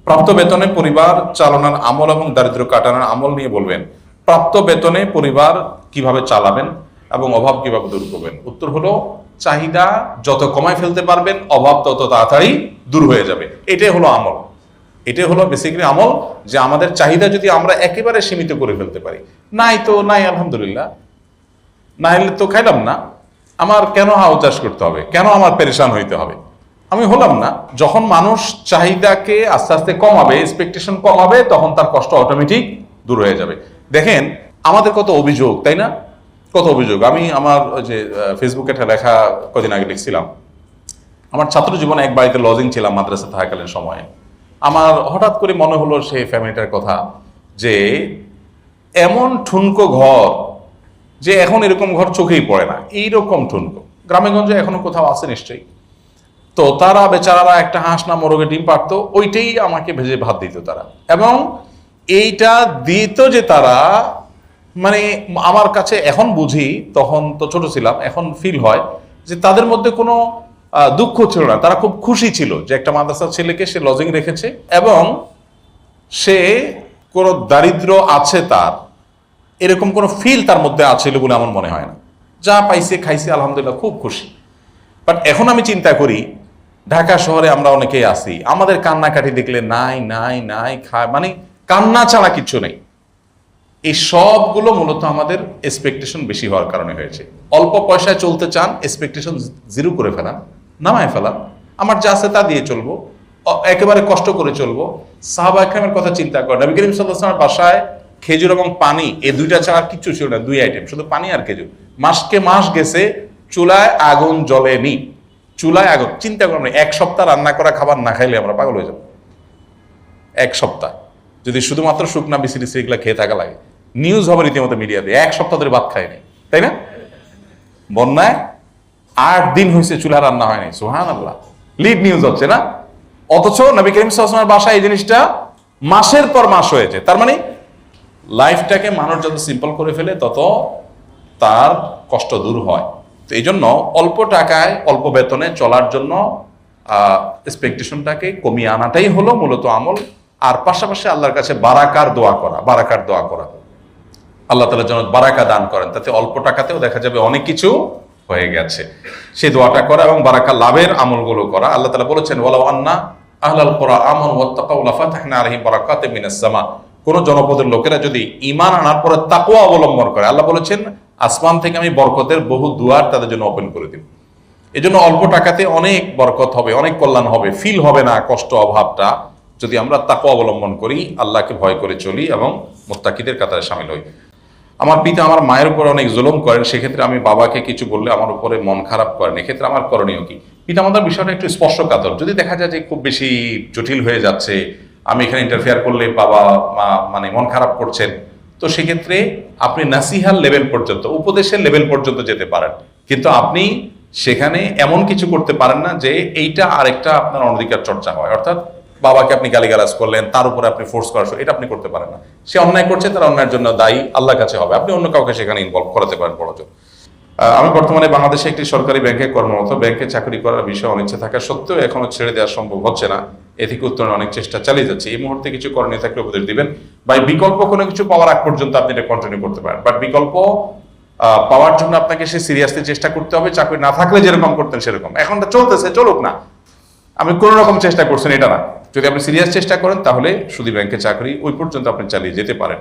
প্রাপ্ত বেতনে পরিবার চালানোর আমল এবং দারিদ্র্য কাটানোর আমল নিয়ে বলবেন। প্রাপ্ত বেতনে পরিবার কিভাবে চালাবেন এবং অভাব কিভাবে দূর করবেন? উত্তর হলো, চাহিদা যত কমায় ফেলতে পারবেন অভাব তত তাড়াতাড়ি দূর হয়ে যাবে। এটাই হলো আমল, এটাই হলো বেসিক্যালি আমল, যে আমাদের চাহিদা যদি আমরা একেবারে সীমিত করে ফেলতে পারি। নাই তো নাই, আলহামদুলিল্লাহ, না হলে তো খাইলাম না, আমার কেন হাও চাষ করতে হবে, কেন আমার পেরেশান হইতে হবে, আমি হলাম না। যখন মানুষ চাহিদাকে আস্তে আস্তে কমাবে, এক্সপেকটেশন কমাবে, তখন তার কষ্ট অটোমেটিক দূর হয়ে যাবে। দেখেন আমাদের কত অভিযোগ, তাই না? কত অভিযোগ। আমি আমার যে ফেসবুকে একটা লেখা কদিন আগে লিখছিলাম, আমার ছাত্র জীবনে এক বাড়িতে লজিং ছিলাম মাদ্রাসা থাকাকালীন সময়ে। আমার হঠাৎ করে মনে হলো সেই ফ্যামিলিটার কথা, যে এমন ঠুনকো ঘর, যে এখন এরকম ঘর চোখেই পড়ে না, এইরকম ঠুনকো গ্রামে গঞ্জে এখনো কোথাও আছে নিশ্চয়ই। তো তারা বেচারারা একটা হাঁস না মোরগে ডিম পারতো, ওইটাই আমাকে ভেজে ভাত দিত তারা, এবং এইটা দিত যে তারা, মানে আমার কাছে এখন বুঝি, তখন তো ছোট ছিলাম, এখন ফিল হয় যে তাদের মধ্যে কোনো দুঃখ ছিল না, তারা খুব খুশি ছিল যে একটা মাদ্রাসার ছেলেকে সে লজিং রেখেছে, এবং সে কোনো দারিদ্র আছে তার, এরকম কোনো ফিল তার মধ্যে আছিল বলে আমার মনে হয় না। যা পাইছে খাইছে আলহামদুলিল্লাহ, খুব খুশি। বাট এখন আমি চিন্তা করি, ঢাকা শহরে আমরা অনেকেই আছি, আমাদের কান্নাকাটি দেখলে নাই নাই নাই খায়, মানে কান্না ছাড়া কিচ্ছু নেই। এই সবগুলো মূলত আমাদের এক্সপেকটেশন বেশি হওয়ার কারণে হয়েছে। অল্প পয়সায় চলতে চান, এক্সপেকটেশন জিরো করে ফেলান, নামায় ফেলান, আমার যা আছে তা দিয়ে চলবো, একেবারে কষ্ট করে চলবো। সাহাবা ইকরামের কথা চিন্তা করেন, নবী করিম সাল্লাল্লাহু আলাইহি ওয়াসাল্লামের বাসায় খেজুর এবং পানি, এই দুইটা ছাড়া কিচ্ছু ছিল না, দুই আইটেম, শুধু পানি আর খেজুর। মাসকে মাস গেছে, চুলায় আগুন জ্বলেনি, চুলায় আগুন। চিন্তা করেন, এক সপ্তাহ রান্না করা খাবার না খাইলে আমরা পাগল হয়ে যাবো। এক সপ্তাহ যদি শুধুমাত্র শুকনা বিসি টিসি এগুলা খেয়ে থাকা লাগে, নিউজ হবে রীতিমতো মিডিয়াতে, এক সপ্তাহ ধরে ভাত খায়নি, তাই না? বন্যায় 8 দিন হয়েছে চুলা রান্না হয়নি, সুবহানাল্লাহ, লিড নিউজ হচ্ছে না? অথচ নবী করিম সাল্লাল্লাহু আলাইহি ওয়াসাল্লামের বাসায় এই জিনিসটা মাসের পর মাস হয়েছে। তার মানে লাইফটাকে মানুষ যত সিম্পল করে ফেলে, তত তার কষ্ট দূর হয়। তো এই জন্য অল্প টাকায় অল্প বেতনে চলার জন্য এক্সপেকটেশনটাকে কমিয়ে আনাটাই হলো মূলত আমল। আর পাশাপাশি আল্লাহর কাছে বারাকার দোয়া করা, বারাকার দোয়া করা, আল্লাহ তাআলা যেন বারাকা দান করেন, তাতে অল্প টাকাতেও দেখা যাবে অনেক কিছু হয়ে গেছে। সেই দোয়াটা করা এবং বারাকা লাভের আমলগুলো করা। আল্লাহ তাআলা বলেছেন, ওয়ালাউ আন্না আহলাল কুরা আমানু ওয়াত্তাকাউ লাফাতাহনা আলাইহিম বারাকাতিম মিনাস সামা। কোন জনপদের লোকেরা যদি ঈমান আনার পরে তাকওয়া অবলম্বন করে, আল্লাহ বলেছেন আসমান থেকে আমি বরকতের বহু দুয়ার তাদের জন্য ওপেন করে দিব। এই জন্য অল্প টাকাতে অনেক বরকত হবে, অনেক কল্যাণ হবে, ফিল হবে না কষ্ট অভাবটা, যদি আমরা তাকওয়া অবলম্বন করি, আল্লাহকে ভয় করে চলি এবং মুত্তাকিদের কাতারে শামিল হই। আমার পিতা আমার মায়ের উপর অনেক জুলুম করেন, সেক্ষেত্রে আমি বাবাকে কিছু বললে আমার উপরে মন খারাপ করেন, এক্ষেত্রে আমার করণীয় কি? পিতা মাতার বিষয়টা একটু স্পর্শকাতর। যদি দেখা যায় যে খুব বেশি জটিল হয়ে যাচ্ছে, আমি এখানে ইন্টারফেয়ার করলে বাবা মা মানে মন খারাপ করছেন, তো সেক্ষেত্রে আপনি নাসিহার লেভেল পর্যন্ত, উপদেশের লেভেল পর্যন্ত যেতে পারেন, কিন্তু আপনি সেখানে এমন কিছু করতে পারেন না যে এইটা আরেকটা আপনার অনধিকার চর্চা হয়। অর্থাৎ বাবাকে আপনি গালিগালাজ করলেন, তার উপরে আপনি ফোর্স করা, এটা আপনি করতে পারেন না। সে অন্যায় করছে, তার অন্যায়ের জন্য দায়ী আল্লাহর কাছে হবে, আপনি অন্য কাউকে সেখানে ইনভলভ করাতে পারেন বড়জোর। আমি বর্তমানে বাংলাদেশে একটি সরকারি ব্যাংকে কর্মরত। ব্যাংকে চাকরি করার বিষয়ে অনিচ্ছা থাকা সত্ত্বেও এখনো ছেড়ে দেওয়া সম্ভব হচ্ছে না। এ থেকে উত্তরণের অনেক চেষ্টা চালিয়ে যাচ্ছে। এই মুহূর্তে কিছু করণীয় থাকলে উপদেশ দিবেন। বা বিকল্প কোনো কিছু পাওয়ার আগ পর্যন্ত আপনি এটা কন্টিনিউ করতে পারেন, বাট বিকল্প পাওয়ার জন্য আপনাকে সে সিরিয়াসলি চেষ্টা করতে হবে। চাকরি না থাকলে যেরকম করতেন সেরকম, এখন তো চলতেছে, চলুক না, আমি কোন রকম চেষ্টা করছেন এটা না। যদি আপনি সিরিয়াস চেষ্টা করেন, তাহলে শুধু ব্যাংকে চাকরি ওই পর্যন্ত আপনি চালিয়ে যেতে পারেন।